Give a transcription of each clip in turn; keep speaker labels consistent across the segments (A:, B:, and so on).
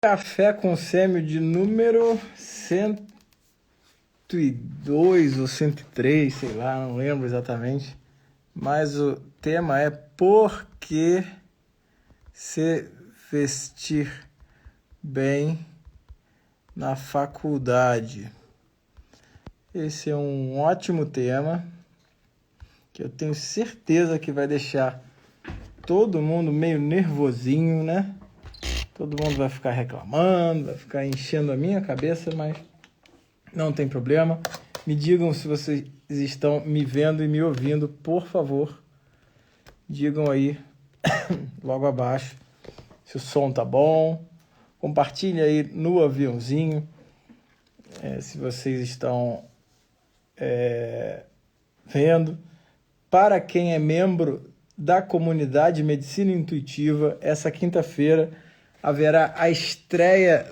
A: Café com Sêmio de número 102 ou 103, sei lá, não lembro exatamente. Mas o tema é por que se vestir bem na faculdade. Esse é um ótimo tema que eu tenho certeza que vai deixar todo mundo meio nervosinho, né? Todo mundo vai ficar reclamando, vai ficar enchendo a minha cabeça, mas não tem problema. Me digam se vocês estão me vendo e me ouvindo, por favor. Digam aí, logo abaixo, se o som tá bom. Compartilhe aí no aviãozinho, se vocês estão vendo. Para quem é membro da comunidade Medicina Intuitiva, essa quinta-feira haverá a estreia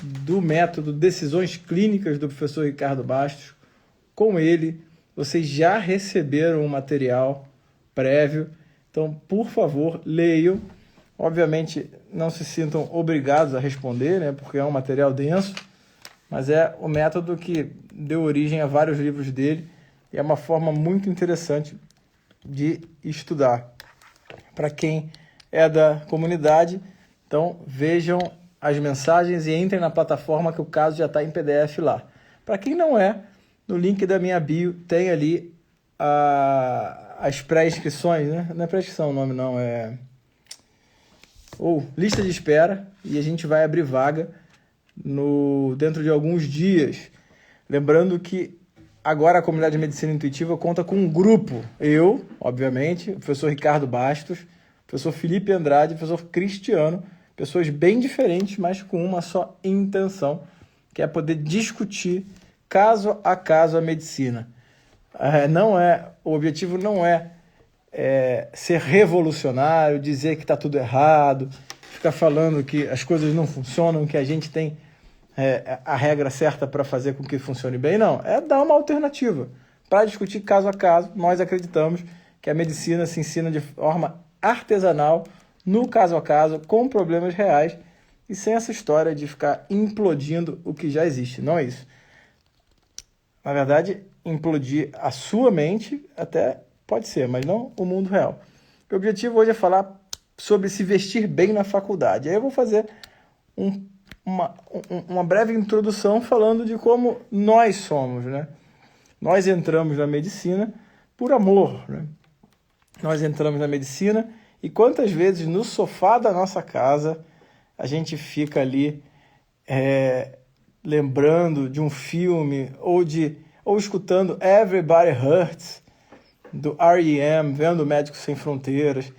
A: do método Decisões Clínicas do professor Ricardo Bastos. Com ele, vocês já receberam um material prévio, então, por favor, leiam. Obviamente, não se sintam obrigados a responder, né, porque é um material denso, mas é o método que deu origem a vários livros dele e é uma forma muito interessante de estudar. Para quem é da comunidade, então vejam as mensagens e entrem na plataforma que o caso já está em PDF lá. Para quem não é, no link da minha bio tem ali as pré-inscrições, né? Não é pré-inscrição o nome não, ou lista de espera, e a gente vai abrir vaga dentro de alguns dias. Lembrando que agora a comunidade de Medicina Intuitiva conta com um grupo. Eu, obviamente, o professor Ricardo Bastos, o professor Felipe Andrade, o professor Cristiano, pessoas bem diferentes, mas com uma só intenção, que é poder discutir caso a caso a medicina. O objetivo não é ser revolucionário, dizer que está tudo errado, ficar falando que as coisas não funcionam, que a gente tem a regra certa para fazer com que funcione bem. Não, é dar uma alternativa para discutir caso a caso. Nós acreditamos que a medicina se ensina de forma artesanal, no caso a caso, com problemas reais e sem essa história de ficar implodindo o que já existe. Não é isso. Na verdade, implodir a sua mente até pode ser, mas não o mundo real. O objetivo hoje é falar sobre se vestir bem na faculdade. Aí eu vou fazer uma breve introdução falando de como nós somos, né? Nós entramos na medicina por amor, né? Nós entramos na medicina e quantas vezes no sofá da nossa casa a gente fica ali lembrando de um filme ou escutando Everybody Hurts do R.E.M., vendo Médicos Sem Fronteiras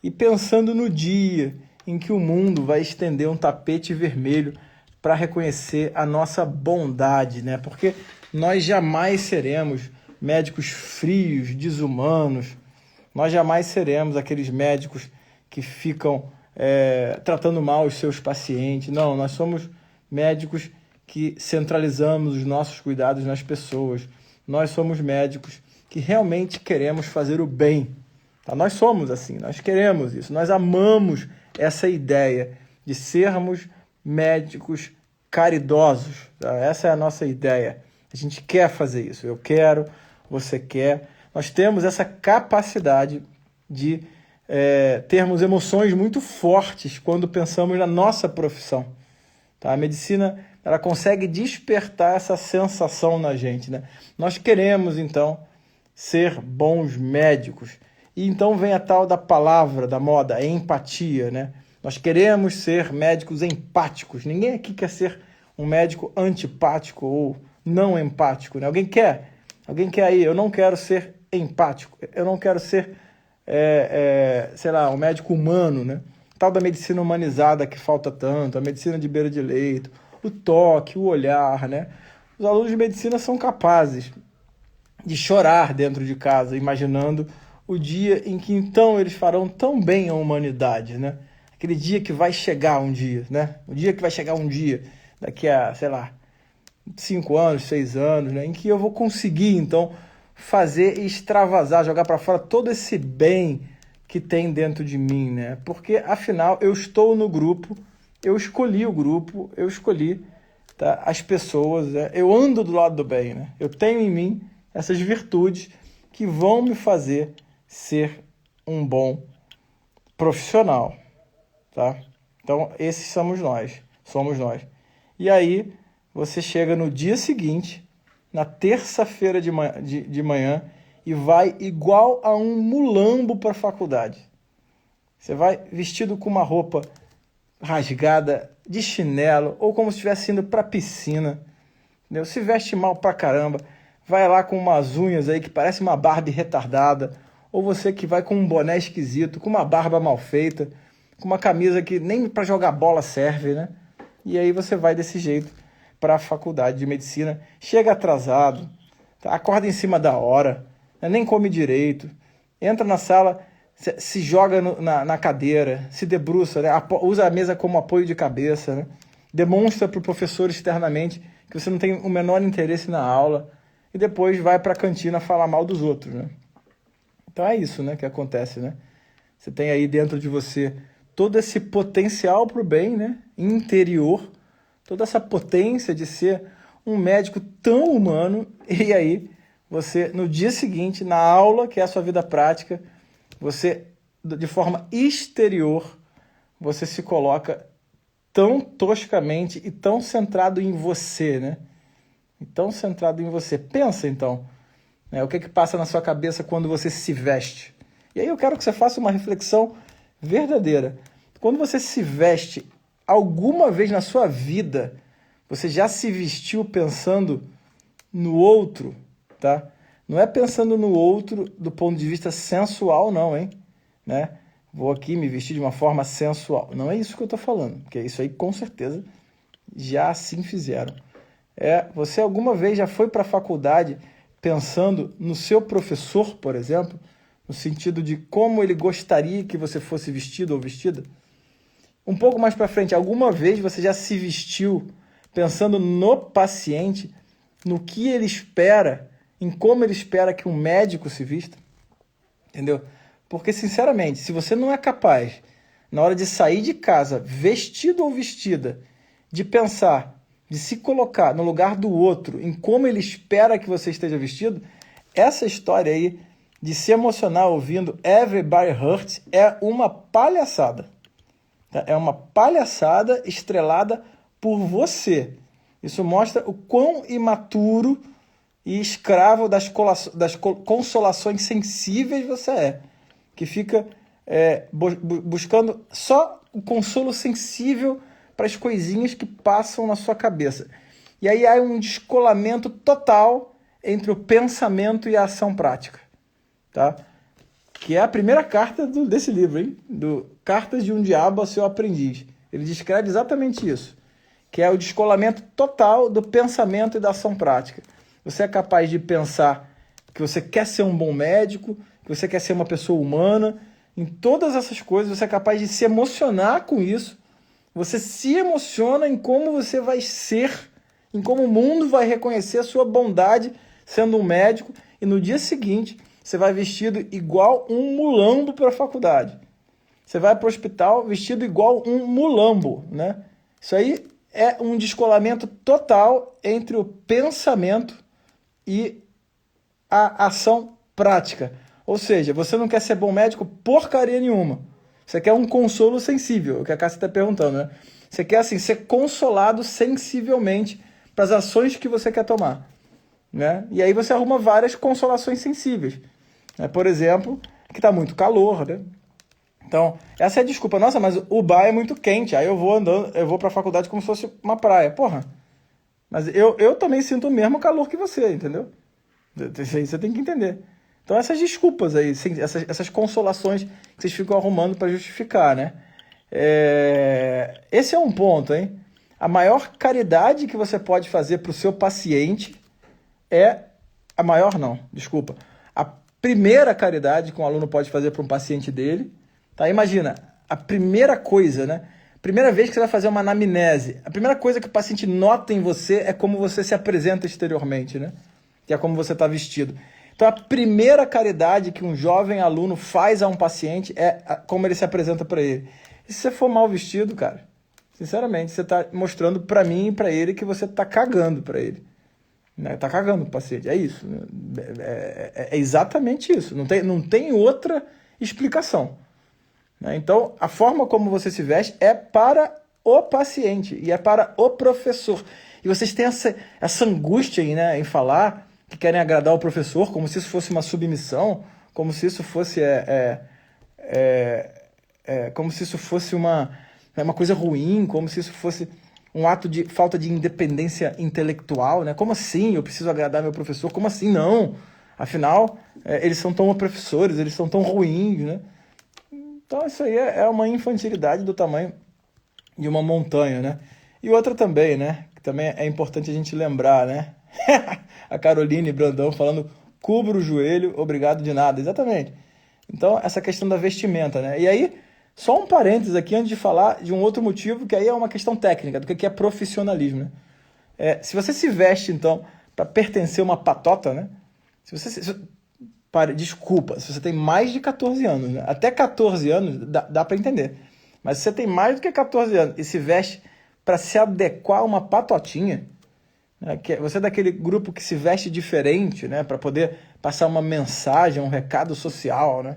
A: e pensando no dia em que o mundo vai estender um tapete vermelho para reconhecer a nossa bondade, né? Porque nós jamais seremos médicos frios, desumanos, nós jamais seremos aqueles médicos que ficam tratando mal os seus pacientes. Não, nós somos médicos que centralizamos os nossos cuidados nas pessoas. Nós somos médicos que realmente queremos fazer o bem. Tá? Nós somos assim, nós queremos isso, nós amamos essa ideia de sermos médicos caridosos. Tá? Essa é a nossa ideia. A gente quer fazer isso. Eu quero, você quer. Nós temos essa capacidade de termos emoções muito fortes quando pensamos na nossa profissão. Tá? A medicina ela consegue despertar essa sensação na gente, né? Nós queremos, então, ser bons médicos. E então vem a tal da palavra da moda, a empatia, né? Nós queremos ser médicos empáticos. Ninguém aqui quer ser um médico antipático ou não empático, né? Alguém quer? Alguém quer aí? Eu não quero ser empático. Eu não quero ser, um médico humano, né? Tal da medicina humanizada que falta tanto, a medicina de beira de leito, o toque, o olhar, né? Os alunos de medicina são capazes de chorar dentro de casa, imaginando o dia em que então eles farão tão bem a humanidade, né? Aquele dia que vai chegar um dia, né? O dia que vai chegar um dia, daqui a, 5 anos, 6 anos, né? Em que eu vou conseguir, então, fazer e extravasar, jogar para fora todo esse bem que tem dentro de mim, né? Porque, afinal, eu estou no grupo eu escolhi o grupo, eu escolhi, tá, as pessoas, né? Eu ando do lado do bem, né? Eu tenho em mim essas virtudes que vão me fazer ser um bom profissional, tá? Então, esses somos nós. E aí, você chega no dia seguinte, na terça-feira de manhã, e vai igual a um mulambo para a faculdade. Você vai vestido com uma roupa rasgada, de chinelo, ou como se estivesse indo para a piscina, entendeu? Se veste mal pra caramba, vai lá com umas unhas aí que parece uma Barbie retardada, ou você que vai com um boné esquisito, com uma barba mal feita, com uma camisa que nem para jogar bola serve, né? E aí você vai desse jeito para a faculdade de medicina, chega atrasado, tá? Acorda em cima da hora, né? Nem come direito, entra na sala, se joga na cadeira, se debruça, né? Usa a mesa como apoio de cabeça, né? Demonstra para o professor externamente que você não tem o menor interesse na aula e depois vai para a cantina falar mal dos outros, né? Então é isso, né, que acontece, né? Você tem aí dentro de você todo esse potencial para o bem, né, interior, toda essa potência de ser um médico tão humano, e aí você, no dia seguinte, na aula, que é a sua vida prática, você, de forma exterior, você se coloca tão toscamente e tão centrado em você, né? E tão centrado em você. Pensa, então, né, o que passa na sua cabeça quando você se veste. E aí eu quero que você faça uma reflexão verdadeira. Quando você se veste, alguma vez na sua vida, você já se vestiu pensando no outro, tá? Não é pensando no outro do ponto de vista sensual, não, hein? Né? Vou aqui me vestir de uma forma sensual. Não é isso que eu estou falando, porque isso aí com certeza já assim fizeram. Você alguma vez já foi para a faculdade pensando no seu professor, por exemplo, no sentido de como ele gostaria que você fosse vestido ou vestida? Um pouco mais para frente, alguma vez você já se vestiu pensando no paciente, no que ele espera, em como ele espera que um médico se vista? Entendeu? Porque, sinceramente, se você não é capaz, na hora de sair de casa, vestido ou vestida, de pensar, de se colocar no lugar do outro, em como ele espera que você esteja vestido, essa história aí de se emocionar ouvindo Everybody Hurts é uma palhaçada. É uma palhaçada estrelada por você. Isso mostra o quão imaturo e escravo das consolações sensíveis você é. Que fica buscando só o consolo sensível para as coisinhas que passam na sua cabeça. E aí há um descolamento total entre o pensamento e a ação prática. Tá? Que é a primeira carta desse livro, hein? Do Cartas de um Diabo ao Seu Aprendiz. Ele descreve exatamente isso, que é o descolamento total do pensamento e da ação prática. Você é capaz de pensar que você quer ser um bom médico, que você quer ser uma pessoa humana, em todas essas coisas você é capaz de se emocionar com isso, você se emociona em como você vai ser, em como o mundo vai reconhecer a sua bondade sendo um médico, e no dia seguinte você vai vestido igual um mulambo para a faculdade. Você vai para o hospital vestido igual um mulambo, né? Isso aí é um descolamento total entre o pensamento e a ação prática. Ou seja, você não quer ser bom médico porcaria nenhuma. Você quer um consolo sensível, o que a Cássia está perguntando, né? Você quer, assim, ser consolado sensivelmente para as ações que você quer tomar, né? E aí você arruma várias consolações sensíveis. Por exemplo, que está muito calor, né? Então, essa é a desculpa. Nossa, mas o bar é muito quente, aí eu vou para a faculdade como se fosse uma praia. Porra, mas eu também sinto o mesmo calor que você, entendeu? Isso aí você tem que entender. Então, essas desculpas aí, essas consolações que vocês ficam arrumando para justificar, né? Esse é um ponto, hein? A maior caridade que você pode fazer para o seu paciente a maior não, desculpa. A primeira caridade que um aluno pode fazer para um paciente dele, tá? Imagina, a primeira coisa, né? Primeira vez que você vai fazer uma anamnese, a primeira coisa que o paciente nota em você é como você se apresenta exteriormente, né? Que é como você está vestido. Então, a primeira caridade que um jovem aluno faz a um paciente é como ele se apresenta para ele. E se você for mal vestido, cara, Sinceramente, você está mostrando para mim e para ele que você está cagando para ele. Né? Tá cagando pro paciente. É isso. Né? É exatamente isso. Não tem outra explicação. Né? Então, a forma como você se veste é para o paciente e é para o professor. E vocês têm essa angústia aí, né, em falar que querem agradar o professor, como se isso fosse uma submissão, como se isso fosse como se isso fosse uma coisa ruim, como se isso fosse um ato de falta de independência intelectual, né? Como assim eu preciso agradar meu professor? Como assim não? Afinal, eles são tão professores, eles são tão ruins, né? Então isso aí é uma infantilidade do tamanho de uma montanha, né? E outra também, né? Que também é importante a gente lembrar, né? A Caroline Brandão falando, cubra o joelho, obrigado de nada. Exatamente. Então, essa questão da vestimenta, né? E aí, só um parênteses aqui antes de falar de um outro motivo, que aí é uma questão técnica, do que é profissionalismo, né? Se você se veste, então, para pertencer a uma patota, né? Desculpa, se você tem mais de 14 anos, né? Até 14 anos dá para entender. Mas se você tem mais do que 14 anos e se veste para se adequar a uma patotinha, né? Você é daquele grupo que se veste diferente, né? Para poder passar uma mensagem, um recado social, né?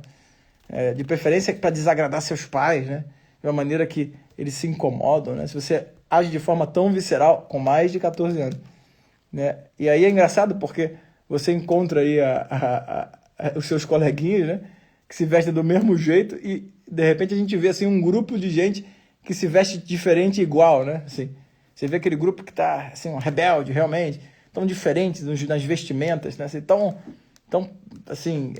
A: De preferência para desagradar seus pais, né? De uma maneira que eles se incomodam, né? Se você age de forma tão visceral com mais de 14 anos, né? E aí é engraçado porque você encontra aí os seus coleguinhas, né? Que se vestem do mesmo jeito e de repente a gente vê assim um grupo de gente que se veste diferente e igual, né? Assim, você vê aquele grupo que está assim, um rebelde realmente, tão diferentes nas vestimentas, né? Assim, tão assim,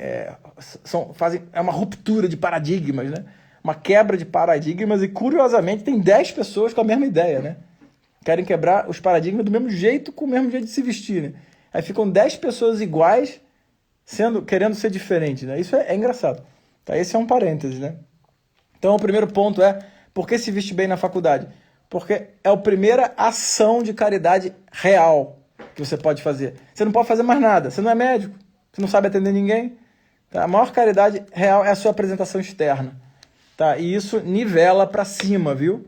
A: é uma ruptura de paradigmas, né? Uma quebra de paradigmas e, curiosamente, tem 10 pessoas com a mesma ideia, né? Querem quebrar os paradigmas do mesmo jeito, com o mesmo jeito de se vestir, né? Aí ficam 10 pessoas iguais, querendo ser diferentes, né? Isso é engraçado. Tá? Esse é um parêntese, né? Então, o primeiro ponto é, por que se veste bem na faculdade? Porque é a primeira ação de caridade real que você pode fazer. Você não pode fazer mais nada, você não é médico. Você não sabe atender ninguém. Tá? A maior caridade real é a sua apresentação externa. Tá? E isso nivela para cima, viu?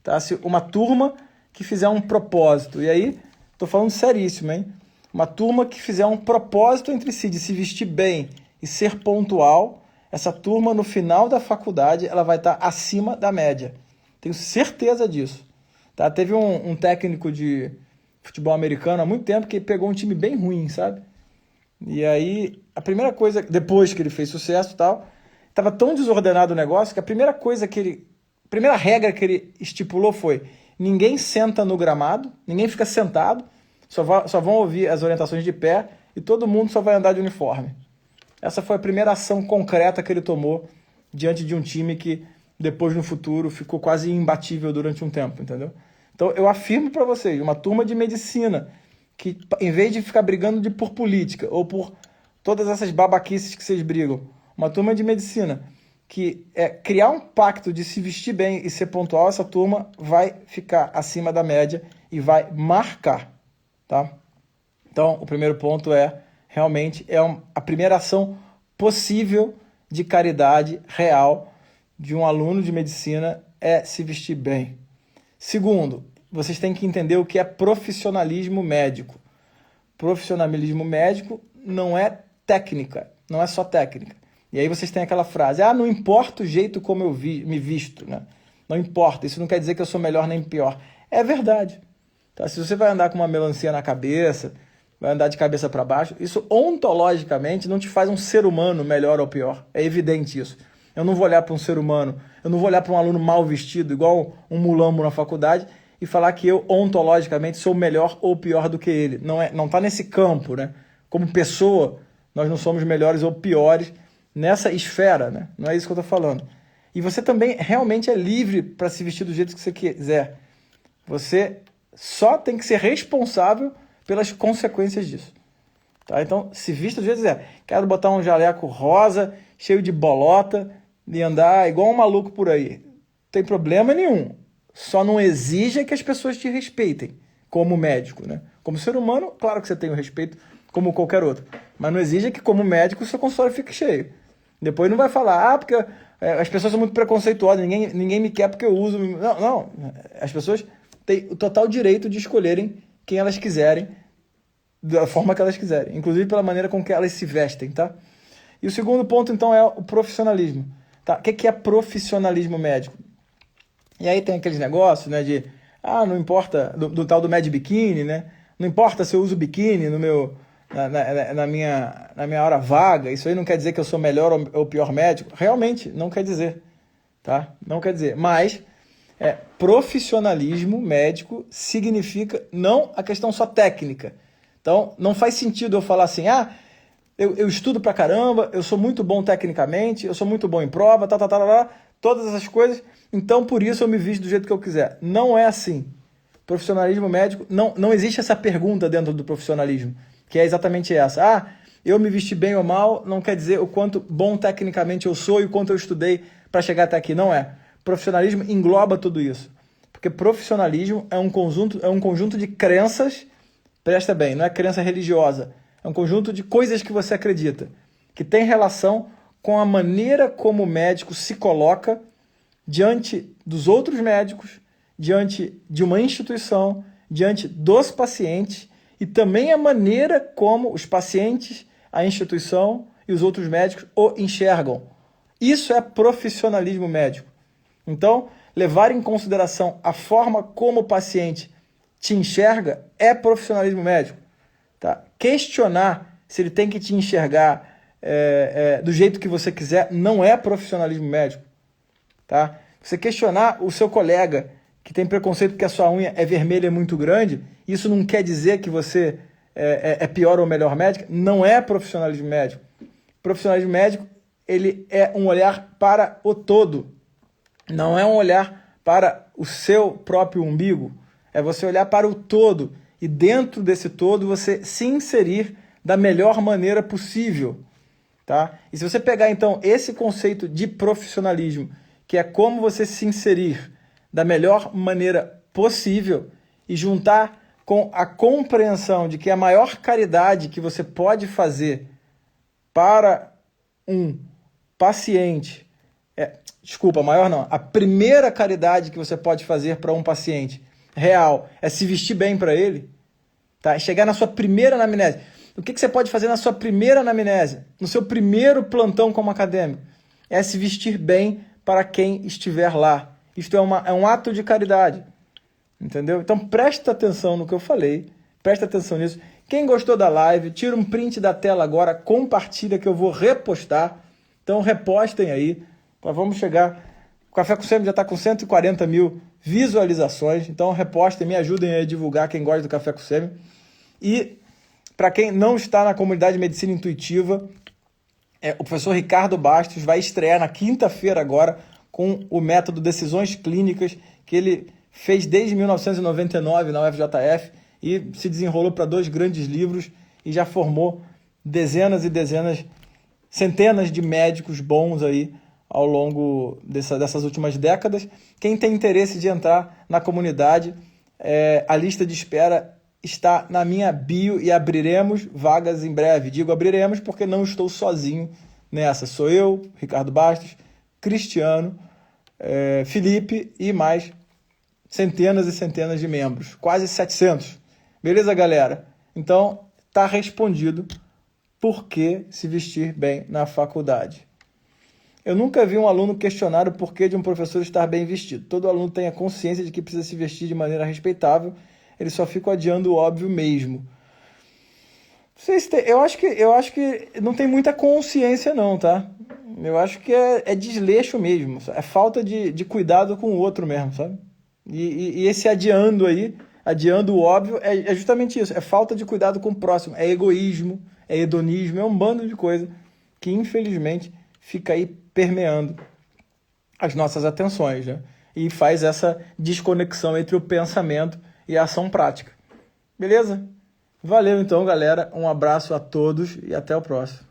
A: Tá? Se uma turma que fizer um propósito, e aí estou falando seríssimo, hein? Uma turma que fizer um propósito entre si de se vestir bem e ser pontual, essa turma no final da faculdade ela vai estar acima da média. Tenho certeza disso. Tá? Teve um técnico de futebol americano há muito tempo que pegou um time bem ruim, sabe? E aí, a primeira coisa, depois que ele fez sucesso e tal, estava tão desordenado o negócio que a primeira regra que ele estipulou foi: ninguém senta no gramado, ninguém fica sentado, só vão ouvir as orientações de pé e todo mundo só vai andar de uniforme. Essa foi a primeira ação concreta que ele tomou diante de um time que depois no futuro ficou quase imbatível durante um tempo, entendeu? Então eu afirmo para vocês, uma turma de medicina que, em vez de ficar brigando por política ou por todas essas babaquices que vocês brigam, uma turma de medicina que criar um pacto de se vestir bem e ser pontual, essa turma vai ficar acima da média e vai marcar, tá? Então, o primeiro ponto realmente a primeira ação possível de caridade real de um aluno de medicina é se vestir bem. Segundo, vocês têm que entender o que é profissionalismo médico. Profissionalismo médico não é técnica, não é só técnica. E aí vocês têm aquela frase, não importa o jeito como eu me visto, né? Não importa, isso não quer dizer que eu sou melhor nem pior. É verdade. Tá? Se você vai andar com uma melancia na cabeça, vai andar de cabeça para baixo, isso ontologicamente não te faz um ser humano melhor ou pior. É evidente isso. Eu não vou olhar para um ser humano, eu não vou olhar para um aluno mal vestido, igual um mulambo na faculdade, e falar que eu, ontologicamente, sou melhor ou pior do que ele. Não está nesse campo, né? Como pessoa, nós não somos melhores ou piores nessa esfera, né? Não é isso que eu estou falando. E você também realmente é livre para se vestir do jeito que você quiser. Você só tem que ser responsável pelas consequências disso. Tá? Então, se vista do jeito que quiser. Quero botar um jaleco rosa, cheio de bolota, e andar igual um maluco por aí. Não tem problema nenhum. Só não exija que as pessoas te respeitem como médico, né? Como ser humano, claro que você tem o respeito como qualquer outro. Mas não exija que, como médico, o seu consultório fique cheio. Depois não vai falar, porque As pessoas são muito preconceituosas, ninguém me quer porque eu uso. Não, as pessoas têm o total direito de escolherem quem elas quiserem, da forma que elas quiserem, inclusive pela maneira com que elas se vestem, tá? E o segundo ponto, então, é o profissionalismo. Tá? O que é profissionalismo médico? E aí tem aqueles negócios, né, não importa, do tal do Mad Bikini, né? Não importa se eu uso biquíni na minha hora vaga, isso aí não quer dizer que eu sou melhor ou pior médico. Realmente, não quer dizer, tá? Não quer dizer. Mas profissionalismo médico significa não a questão só técnica. Então, não faz sentido eu falar assim, eu estudo pra caramba, eu sou muito bom tecnicamente, eu sou muito bom em prova, todas essas coisas, então por isso eu me visto do jeito que eu quiser. Não é assim. Profissionalismo médico, não existe essa pergunta dentro do profissionalismo, que é exatamente essa. Eu me vesti bem ou mal, não quer dizer o quanto bom tecnicamente eu sou e o quanto eu estudei para chegar até aqui. Não é. Profissionalismo engloba tudo isso. Porque profissionalismo é um conjunto de crenças, presta bem, não é crença religiosa, é um conjunto de coisas que você acredita, que tem relação com a maneira como o médico se coloca diante dos outros médicos, diante de uma instituição, diante dos pacientes e também a maneira como os pacientes, a instituição e os outros médicos o enxergam. Isso é profissionalismo médico. Então, levar em consideração a forma como o paciente te enxerga é profissionalismo médico. Tá? Questionar se ele tem que te enxergar do jeito que você quiser não é profissionalismo médico. Tá? Você questionar o seu colega que tem preconceito porque a sua unha é vermelha e muito grande, isso não quer dizer que você é pior ou melhor médico, não é profissionalismo médico. Profissionalismo médico, ele é um olhar para o todo, não é um olhar para o seu próprio umbigo, é você olhar para o todo e dentro desse todo você se inserir da melhor maneira possível. Tá? E se você pegar então esse conceito de profissionalismo, que é como você se inserir da melhor maneira possível e juntar com a compreensão de que a maior caridade que você pode fazer para um paciente, a primeira caridade que você pode fazer para um paciente real é se vestir bem para ele, tá? Chegar na sua primeira anamnese. O que você pode fazer na sua primeira anamnese, no seu primeiro plantão como acadêmico? É se vestir bem para quem estiver lá. Isto é um ato de caridade, entendeu? Então presta atenção no que eu falei, presta atenção nisso. Quem gostou da live, tira um print da tela agora, compartilha que eu vou repostar. Então repostem aí, vamos chegar... O Café com Semi já está com 140 mil visualizações, então repostem, me ajudem a divulgar quem gosta do Café com Semi. E para quem não está na comunidade de Medicina Intuitiva, o professor Ricardo Bastos vai estrear na quinta-feira agora com o método Decisões Clínicas, que ele fez desde 1999 na UFJF e se desenrolou para 2 grandes livros e já formou dezenas e dezenas, centenas de médicos bons aí ao longo dessas últimas décadas. Quem tem interesse de entrar na comunidade, a lista de espera está na minha bio e abriremos vagas em breve. Digo abriremos porque não estou sozinho nessa. Sou eu, Ricardo Bastos, Cristiano, Felipe e mais centenas e centenas de membros, quase 700. Beleza, galera? Então, tá respondido por que se vestir bem na faculdade. Eu nunca vi um aluno questionar o porquê de um professor estar bem vestido. Todo aluno tem a consciência de que precisa se vestir de maneira respeitável, eles só ficam adiando o óbvio mesmo. Eu acho que não tem muita consciência não, tá? Eu acho que é desleixo mesmo, é falta de cuidado com o outro mesmo, sabe? E esse adiando aí, adiando o óbvio, é justamente isso, é falta de cuidado com o próximo, é egoísmo, é hedonismo, é um bando de coisa que infelizmente fica aí permeando as nossas atenções, né? E faz essa desconexão entre o pensamento e a ação prática. Beleza? Valeu então, galera. Um abraço a todos e até o próximo.